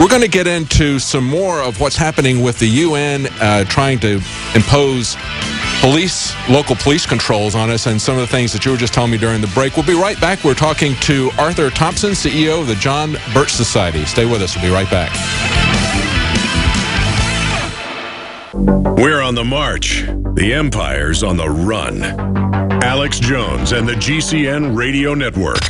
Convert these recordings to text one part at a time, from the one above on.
We're going to get into some more of what's happening with the UN trying to impose local police controls on us, and some of the things that you were just telling me during the break. We'll be right back. We're talking to Arthur Thompson, CEO of the John Birch Society. Stay with us. We'll be right back. We're on the march. The Empire's on the run. Alex Jones and the GCN Radio Network.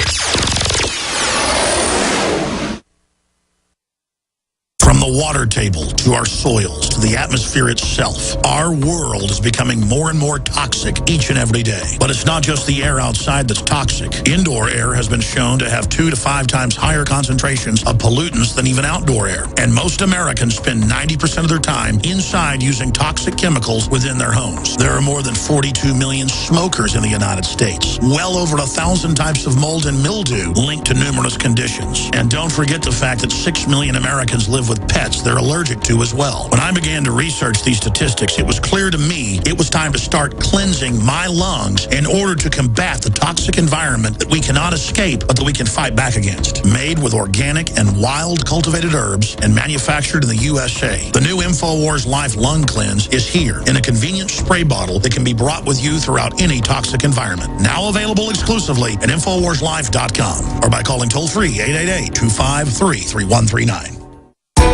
From the water table to our soils to the atmosphere itself, our world is becoming more and more toxic each and every day. But it's not just the air outside that's toxic. Indoor air has been shown to have 2 to 5 times higher concentrations of pollutants than even outdoor air. And most Americans spend 90% of their time inside using toxic chemicals within their homes. There are more than 42 million smokers in the United States. Well over 1,000 types of mold and mildew linked to numerous conditions. And don't forget the fact that 6 million Americans live with pets they're allergic to as well. When I began to research these statistics, it was clear to me it was time to start cleansing my lungs in order to combat the toxic environment that we cannot escape, but that we can fight back against. Made with organic and wild cultivated herbs and manufactured in the USA, the new InfoWars Life Lung Cleanse is here in a convenient spray bottle that can be brought with you throughout any toxic environment. Now available exclusively at InfoWarsLife.com or by calling toll-free 888-253-3139.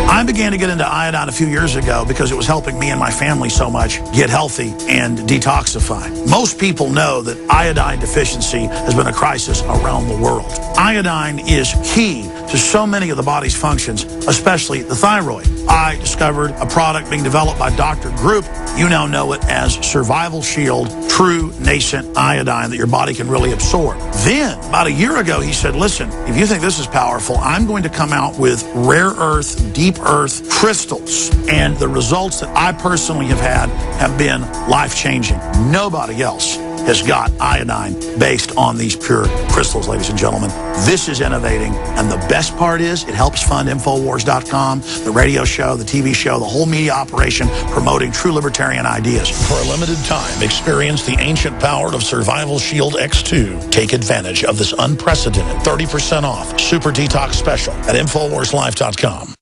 I began to get into iodine a few years ago because it was helping me and my family so much get healthy and detoxify. Most people know that iodine deficiency has been a crisis around the world. Iodine is key to so many of the body's functions, especially the thyroid. I discovered a product being developed by Dr. Group. You now know it as Survival Shield True Nascent Iodine that your body can really absorb. Then, about a year ago, he said, listen, if you think this is powerful, I'm going to come out with rare earth, deep earth crystals. And the results that I personally have had have been life-changing. Nobody else has got iodine based on these pure crystals, ladies and gentlemen. This is innovating, and the best part is it helps fund Infowars.com, the radio show, the TV show, the whole media operation promoting true libertarian ideas. For a limited time, experience the ancient power of Survival Shield X2. Take advantage of this unprecedented 30% off Super Detox Special at InfoWarsLife.com.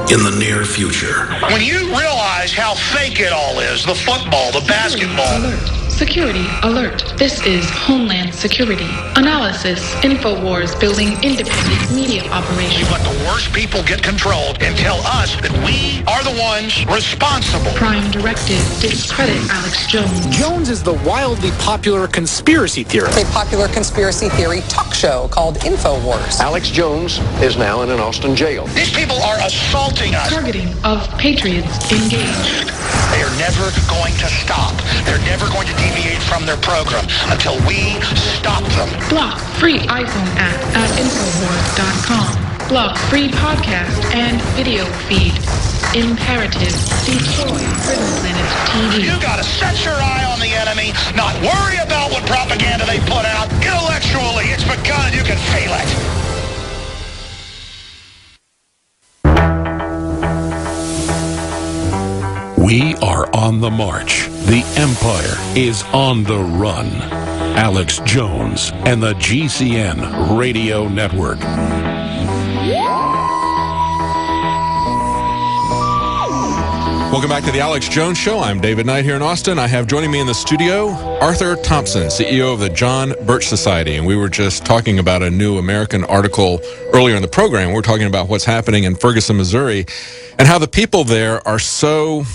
In the near future. When you realize how fake it all is, the football, the basketball. Alert. Security alert. This is Homeland Security. Analysis. InfoWars building independent media operation. We let the worst people get control and tell us that we are the ones responsible. Prime directive. Discredit Alex Jones. Jones is the wildly popular conspiracy theorist. A popular conspiracy theory talk show called InfoWars. Alex Jones is now in an Austin jail. These people are assaulting us. Targeting of patriots engaged. They are never going to stop. They're never going to deviate from their program until we stop them. Block free iPhone app at Infowars.com. Block free podcast and video feed. Imperative. Destroy Prison Planet TV. You gotta set your eye on the enemy, not worry about what propaganda they put out. Intellectually, it's begun. You can feel it. We are on the march. The Empire is on the run. Alex Jones and the GCN Radio Network. Welcome back to the Alex Jones Show. I'm David Knight here in Austin. I have joining me in the studio Arthur Thompson, CEO of the John Birch Society. And we were just talking about a new American article earlier in the program. We're talking about what's happening in Ferguson, Missouri, and how the people there are so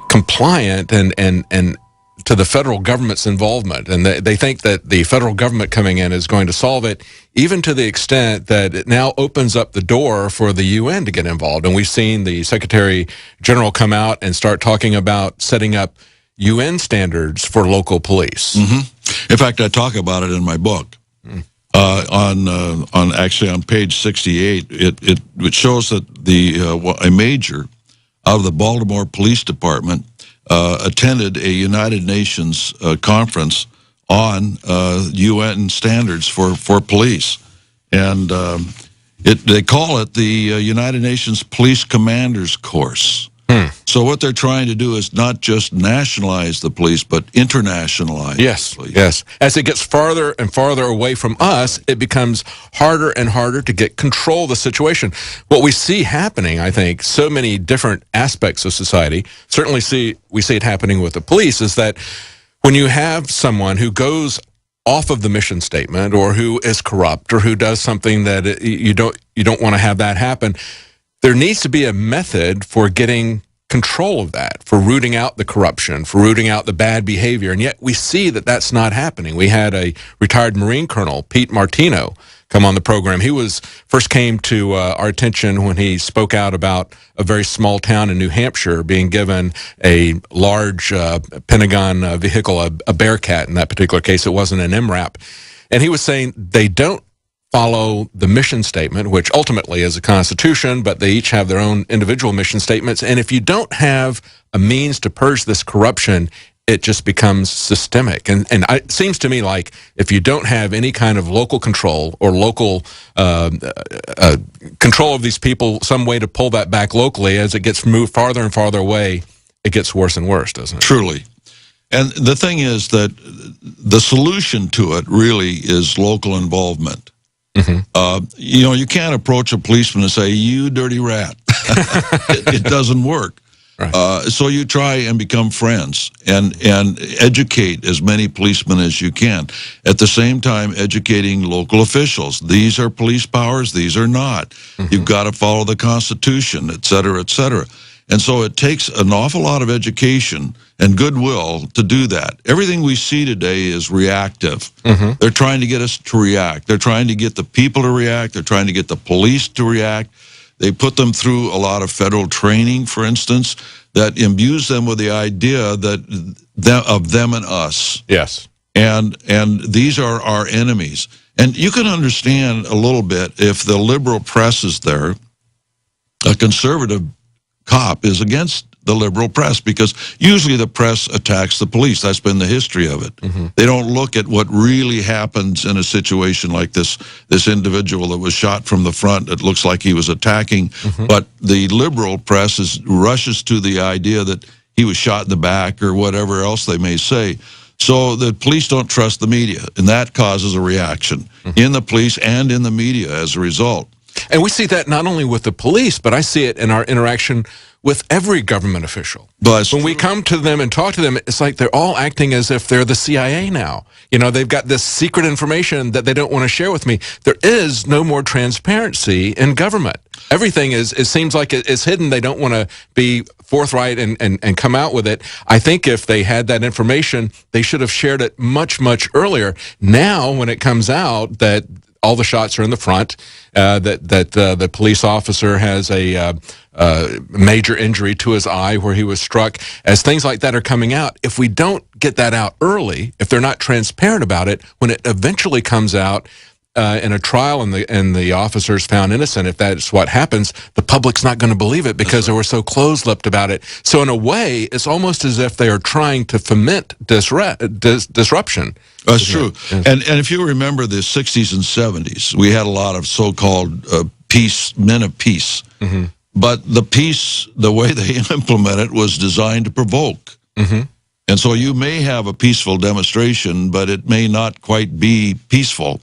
compliant and to the federal government's involvement. And they think that the federal government coming in is going to solve it, even to the extent that it now opens up the door for the UN to get involved. And we've seen the Secretary General come out and start talking about setting up UN standards for local police. In fact, I talk about it in my book. On page 68, it shows that a major out of the Baltimore Police Department attended a United Nations conference on UN standards for police, and they call it the United Nations Police Commanders Course. So what they're trying to do is not just nationalize the police, but internationalize the police. Yes. As it gets farther and farther away from us, it becomes harder and harder to get control of the situation. What we see happening, I think, so many different aspects of society, certainly we see it happening with the police, is that when you have someone who goes off of the mission statement or who is corrupt or who does something that you don't want to have that happen, there needs to be a method for getting control of that, for rooting out the corruption, for rooting out the bad behavior. And yet we see that that's not happening. We had a retired Marine Colonel, Pete Martino, come on the program. He first came to our attention when he spoke out about a very small town in New Hampshire being given a large Pentagon vehicle, a Bearcat in that particular case. It wasn't an MRAP. And he was saying they don't follow the mission statement, which ultimately is a constitution, but they each have their own individual mission statements. And if you don't have a means to purge this corruption, it just becomes systemic. And it seems to me like if you don't have any kind of local control or local control of these people, some way to pull that back locally, as it gets moved farther and farther away, it gets worse and worse, doesn't it? Truly. And the thing is that the solution to it really is local involvement. You can't approach a policeman and say, "You dirty rat." It doesn't work. Right. So you try and become friends and educate as many policemen as you can. At the same time, educating local officials. These are police powers. These are not. You've got to follow the Constitution, et cetera, et cetera. And so it takes an awful lot of education and goodwill to do that. Everything we see today is reactive. They're trying to get us to react. They're trying to get the people to react. They're trying to get the police to react. They put them through a lot of federal training, for instance, that imbues them with the idea that of them and us. Yes. And these are our enemies. And you can understand a little bit if the liberal press is there, a conservative cop is against the liberal press, because usually the press attacks the police. That's been the history of it. They don't look at what really happens in a situation like this individual that was shot from the front. It looks like he was attacking, but the liberal press rushes to the idea that he was shot in the back or whatever else they may say. So the police don't trust the media, and that causes a reaction in the police and in the media as a result. And we see that not only with the police, but I see it in our interaction with every government official. When we come to them and talk to them, it's like they're all acting as if they're the CIA now. They've got this secret information that they don't want to share with me. There is no more transparency in government. Everything it seems like it's hidden. They don't want to be forthright and come out with it. I think if they had that information, they should have shared it much, much earlier. Now, when it comes out that all the shots are in the front, that the police officer has a major injury to his eye where he was struck, as things like that are coming out, if we don't get that out early, if they're not transparent about it, when it eventually comes out in a trial and the officer's found innocent, if that's what happens, the public's not going to believe it because they were so close-lipped about it. So in a way, it's almost as if they are trying to foment disruption. That's true. Yes. And if you remember the 60s and 70s, we had a lot of so-called men of peace. But the peace, the way they implement it, was designed to provoke. And so you may have a peaceful demonstration, but it may not quite be peaceful.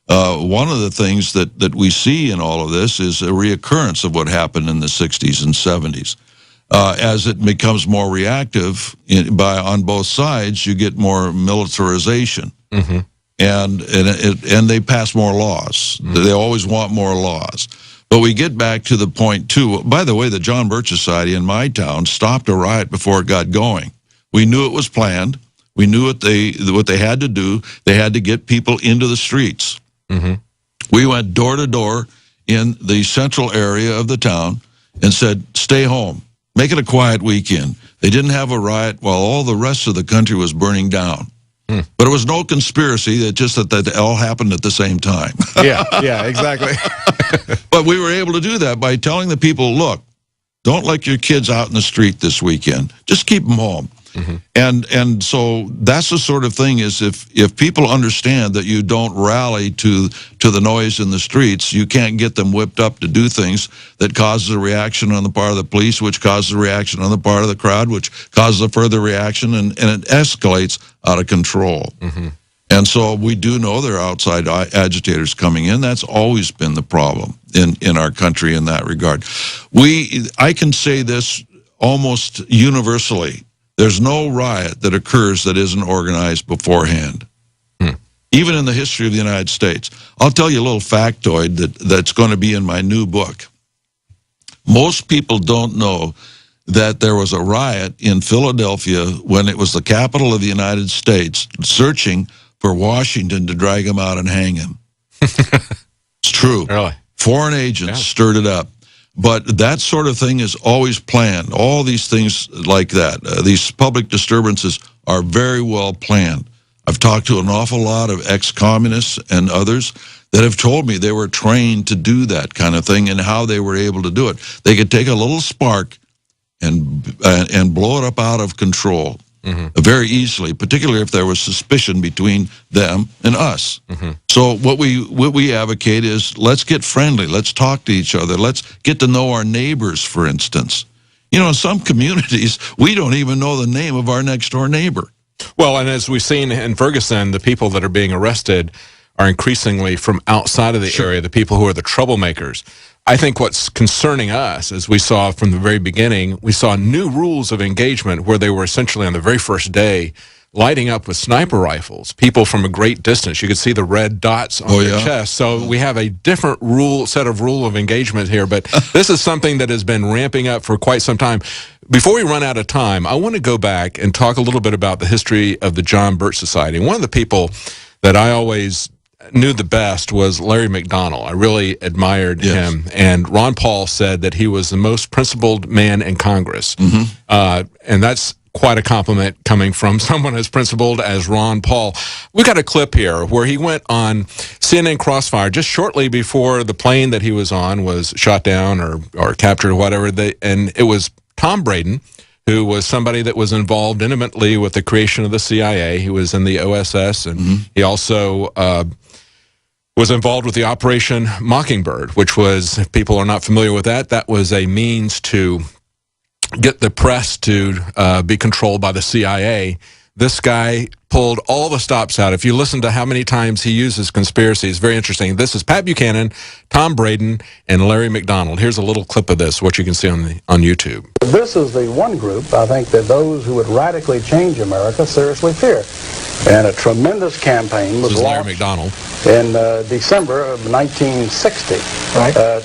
One of the things that we see in all of this is a reoccurrence of what happened in the 60s and 70s. As it becomes more reactive on both sides, you get more militarization. And they pass more laws. They always want more laws. But we get back to the point, too. By the way, the John Birch Society in my town stopped a riot before it got going. We knew it was planned. We knew what they had to do. They had to get people into the streets. We went door to door in the central area of the town and said, stay home. Make it a quiet weekend. They didn't have a riot while all the rest of the country was burning down. But it was no conspiracy, that all happened at the same time. Yeah, exactly. But we were able to do that by telling the people, look, don't let your kids out in the street this weekend. Just keep them home. And so that's the sort of thing is if people understand that you don't rally to the noise in the streets, you can't get them whipped up to do things that causes a reaction on the part of the police, which causes a reaction on the part of the crowd, which causes a further reaction, and it escalates out of control. And so we do know there are outside agitators coming in. That's always been the problem in our country in that regard. I can say this almost universally. There's no riot that occurs that isn't organized beforehand, even in the history of the United States. I'll tell you a little factoid that's going to be in my new book. Most people don't know that there was a riot in Philadelphia when it was the capital of the United States searching for Washington to drag him out and hang him. It's true. Really? Foreign agents stirred it up. But that sort of thing is always planned. All these things like that, these public disturbances are very well planned. I've talked to an awful lot of ex-communists and others that have told me they were trained to do that kind of thing and how they were able to do it. They could take a little spark and blow it up out of control very easily, particularly if there was suspicion between them and us. So what we advocate is let's get friendly, let's talk to each other, let's get to know our neighbors, for instance. You know, in some communities, we don't even know the name of our next door neighbor. Well, and as we've seen in Ferguson, the people that are being arrested are increasingly from outside of the area, the people who are the troublemakers. I think what's concerning us, as we saw from the very beginning, we saw new rules of engagement where they were essentially on the very first day lighting up with sniper rifles, people from a great distance. You could see the red dots on their chest. So we have a different set of rule of engagement here, but this is something that has been ramping up for quite some time. Before we run out of time, I want to go back and talk a little bit about the history of the John Birch Society. One of the people that I always knew the best was Larry McDonald. I really admired him. And Ron Paul said that he was the most principled man in Congress. And that's quite a compliment coming from someone as principled as Ron Paul. We got a clip here where he went on CNN Crossfire just shortly before the plane that he was on was shot down or captured or whatever. And it was Tom Braden, who was somebody that was involved intimately with the creation of the CIA. He was in the OSS, and he also was involved with the Operation Mockingbird, which was, if people are not familiar with that, that was a means to get the press to be controlled by the CIA. This guy pulled all the stops out. If you listen to how many times he uses conspiracy, it's very interesting. This is Pat Buchanan, Tom Braden, and Larry McDonald. Here's a little clip of this, what you can see on YouTube. This is the one group, I think, that those who would radically change America seriously fear. And a tremendous campaign was launched in December of 1960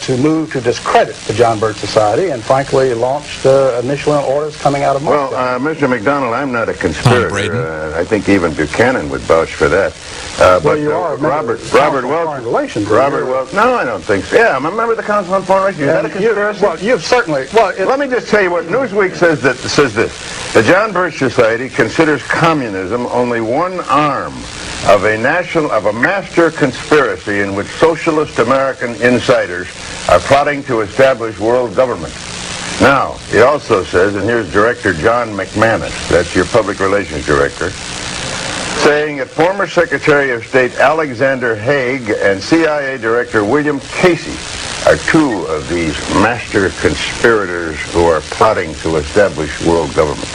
to move to discredit the John Birch Society, and frankly launched initial orders coming out of Moscow. Well, Mr. McDonald, I'm not a conspirator. I think even Buchanan would vouch for that. Well, you are Robert Welch. Robert Welch. No, I don't think so. Yeah, I'm a member of the Council on Foreign Relations. Is that a conspiracy? Well, you've certainly. Well, let me just tell you what Newsweek says. Says this: the John Birch Society considers communism only one arm of a master conspiracy in which socialist American insiders are plotting to establish world government. Now, it also says, and here's Director John McManus, that's your public relations director, saying that former Secretary of State Alexander Haig and CIA Director William Casey are two of these master conspirators who are plotting to establish world government.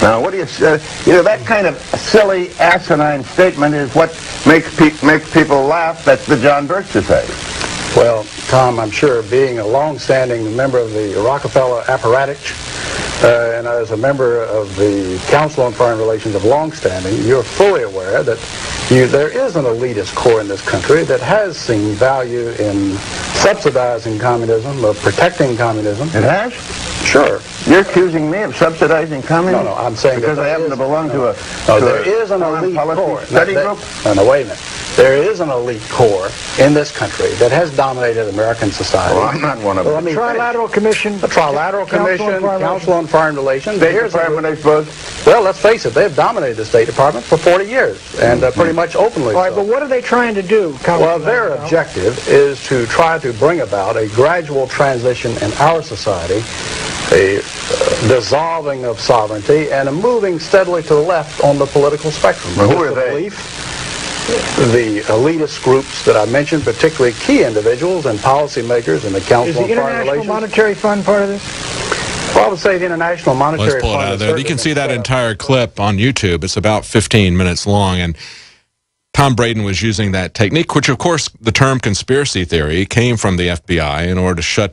Now, what do you say? You know, that kind of silly, asinine statement is what makes people laugh at the John Birch Society. Well, Tom, I'm sure being a long-standing member of the Rockefeller apparatus, and as a member of the Council on Foreign Relations of long-standing, you're fully aware that there is an elitist core in this country that has seen value in subsidizing communism, of protecting communism. It has? Sure. You're accusing me of subsidizing communism? No, I'm saying because I happen to belong to a there is an elite core. Study group? No, wait a minute. There is an elite core in this country that has dominated American society. Well, I'm not one of them. The Trilateral Commission, Council on Foreign Relations. State Department, I suppose? Well, let's face it, they've dominated the State Department for 40 years, and pretty much openly. All right, but what are they trying to do? Well, their objective is to try to bring about a gradual transition in our society a dissolving of sovereignty, and a moving steadily to the left on the political spectrum. Well, who are they? The elitist groups that I mentioned, particularly key individuals and policymakers in the Council on Foreign Relations. Is the International Monetary Fund part of this? Well, I would say the International Monetary Let's pull Fund. it out of there. You can see that entire clip on YouTube. It's about 15 minutes long, and Tom Braden was using that technique, which, of course, the term conspiracy theory came from the FBI in order to shut